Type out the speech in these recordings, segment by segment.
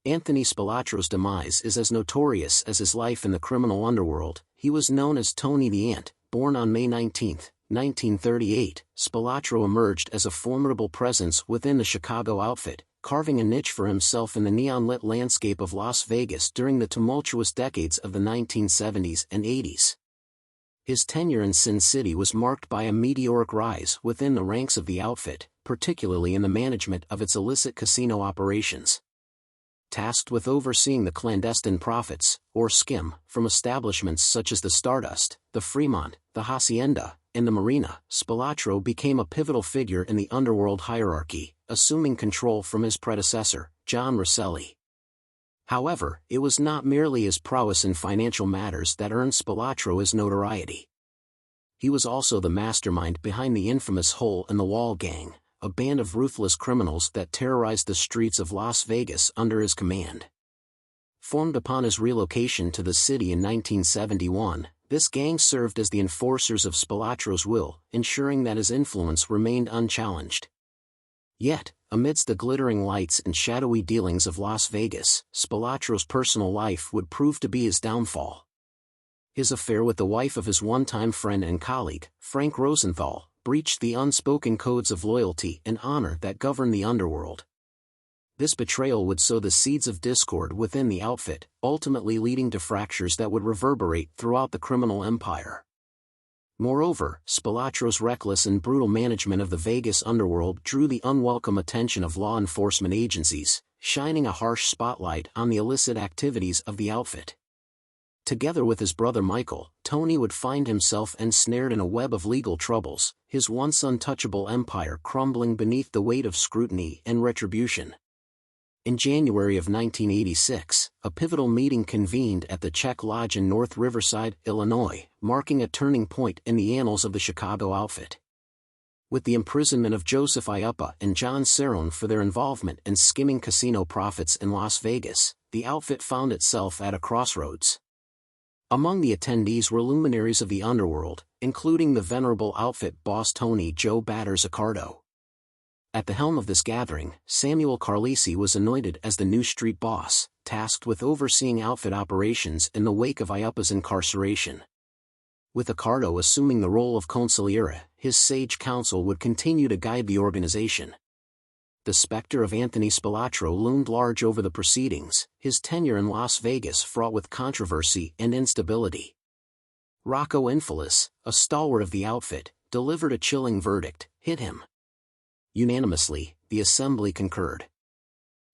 Anthony Spilotro's demise is as notorious as his life in the criminal underworld. He was known as Tony the Ant. Born on May 19, 1938, Spilotro emerged as a formidable presence within the Chicago outfit, carving a niche for himself in the neon-lit landscape of Las Vegas during the tumultuous decades of the 1970s and 80s. His tenure in Sin City was marked by a meteoric rise within the ranks of the outfit, particularly in the management of its illicit casino operations. Tasked with overseeing the clandestine profits, or skim, from establishments such as the Stardust, the Fremont, the Hacienda, and the Marina, Spilotro became a pivotal figure in the underworld hierarchy, assuming control from his predecessor, John Rosselli. However, it was not merely his prowess in financial matters that earned Spilotro his notoriety. He was also the mastermind behind the infamous Hole in the Wall gang, a band of ruthless criminals that terrorized the streets of Las Vegas under his command. Formed upon his relocation to the city in 1971, this gang served as the enforcers of Spilotro's will, ensuring that his influence remained unchallenged. Yet, amidst the glittering lights and shadowy dealings of Las Vegas, Spilotro's personal life would prove to be his downfall. His affair with the wife of his one-time friend and colleague, Frank Rosenthal, breached the unspoken codes of loyalty and honor that govern the underworld. This betrayal would sow the seeds of discord within the outfit, ultimately leading to fractures that would reverberate throughout the criminal empire. Moreover, Spilotro's reckless and brutal management of the Vegas underworld drew the unwelcome attention of law enforcement agencies, shining a harsh spotlight on the illicit activities of the outfit. Together with his brother Michael, Tony would find himself ensnared in a web of legal troubles, his once untouchable empire crumbling beneath the weight of scrutiny and retribution. In January of 1986, a pivotal meeting convened at the Czech Lodge in North Riverside, Illinois, marking a turning point in the annals of the Chicago outfit. With the imprisonment of Joseph Iuppa and John Cerrone for their involvement in skimming casino profits in Las Vegas, the outfit found itself at a crossroads. Among the attendees were luminaries of the underworld, including the venerable outfit boss Tony Joe Batters Accardo. At the helm of this gathering, Samuel Carlisi was anointed as the new street boss, tasked with overseeing outfit operations in the wake of Iuppa's incarceration. With Accardo assuming the role of consigliere, his sage counsel would continue to guide the organization. The specter of Anthony Spilotro loomed large over the proceedings, his tenure in Las Vegas fraught with controversy and instability. Rocco Infalis, a stalwart of the outfit, delivered a chilling verdict: hit him. Unanimously, the assembly concurred.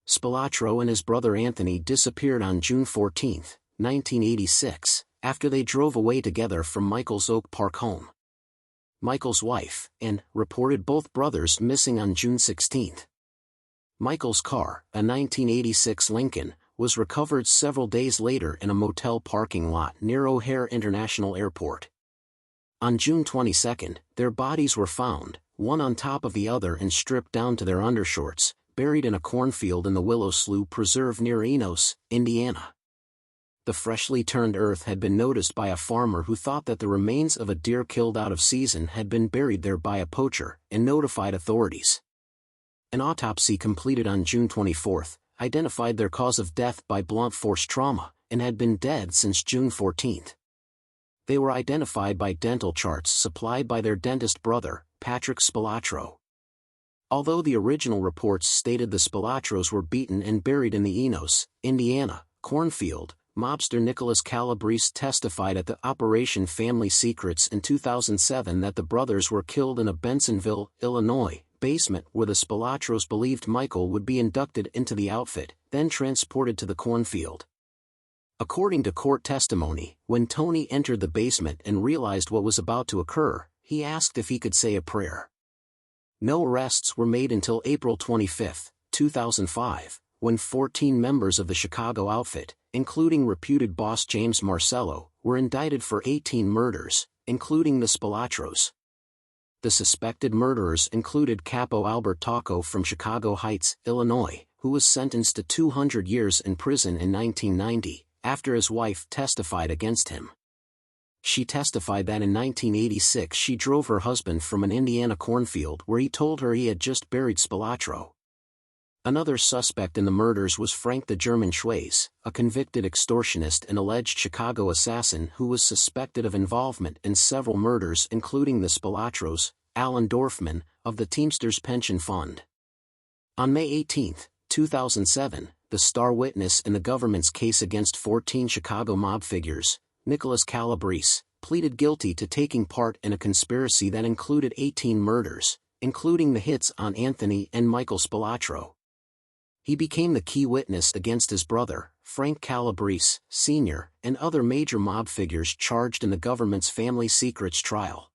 Spilotro and his brother Anthony disappeared on June 14, 1986, after they drove away together from Michael's Oak Park home. Michael's wife, Ann, reported both brothers missing on June 16. Michael's car, a 1986 Lincoln, was recovered several days later in a motel parking lot near O'Hare International Airport. On June 22, their bodies were found, one on top of the other and stripped down to their undershorts, buried in a cornfield in the Willow Slough Preserve near Enos, Indiana. The freshly turned earth had been noticed by a farmer who thought that the remains of a deer killed out of season had been buried there by a poacher, and notified authorities. An autopsy completed on June 24 identified their cause of death by blunt force trauma, and had been dead since June 14. They were identified by dental charts supplied by their dentist brother, Patrick Spilotro. Although the original reports stated the Spilotros were beaten and buried in the Enos, Indiana, cornfield, mobster Nicholas Calabrese testified at the Operation Family Secrets in 2007 that the brothers were killed in a Bensonville, Illinois, basement where the Spilotros believed Michael would be inducted into the outfit, then transported to the cornfield. According to court testimony, when Tony entered the basement and realized what was about to occur, he asked if he could say a prayer. No arrests were made until April 25, 2005, when 14 members of the Chicago outfit, including reputed boss James Marcello, were indicted for 18 murders, including the Spilotros. The suspected murderers included Capo Albert Tocco from Chicago Heights, Illinois, who was sentenced to 200 years in prison in 1990, after his wife testified against him. She testified that in 1986 she drove her husband from an Indiana cornfield where he told her he had just buried Spilotro. Another suspect in the murders was Frank the German Schweiz, a convicted extortionist and alleged Chicago assassin who was suspected of involvement in several murders including the Spilotros, Alan Dorfman, of the Teamsters Pension Fund. On May 18, 2007, the star witness in the government's case against 14 Chicago mob figures, Nicholas Calabrese, pleaded guilty to taking part in a conspiracy that included 18 murders, including the hits on Anthony and Michael Spilotro. He became the key witness against his brother, Frank Calabrese, Sr., and other major mob figures charged in the government's family secrets trial.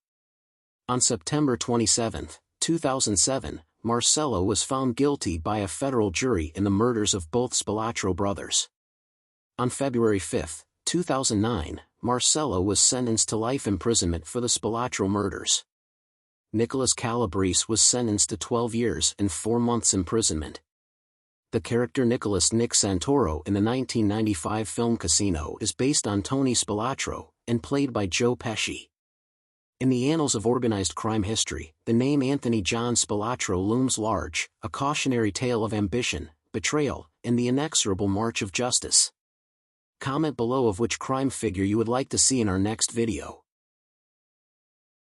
On September 27, 2007, Marcello was found guilty by a federal jury in the murders of both Spilotro brothers. On February 5, 2009, Marcello was sentenced to life imprisonment for the Spilotro murders. Nicholas Calabrese was sentenced to 12 years and 4 months imprisonment. The character Nicholas "Nick" Santoro in the 1995 film Casino is based on Tony Spilotro, and played by Joe Pesci. In the annals of organized crime history, the name Anthony John Spilotro looms large, a cautionary tale of ambition, betrayal, and the inexorable march of justice. Comment below of which crime figure you would like to see in our next video.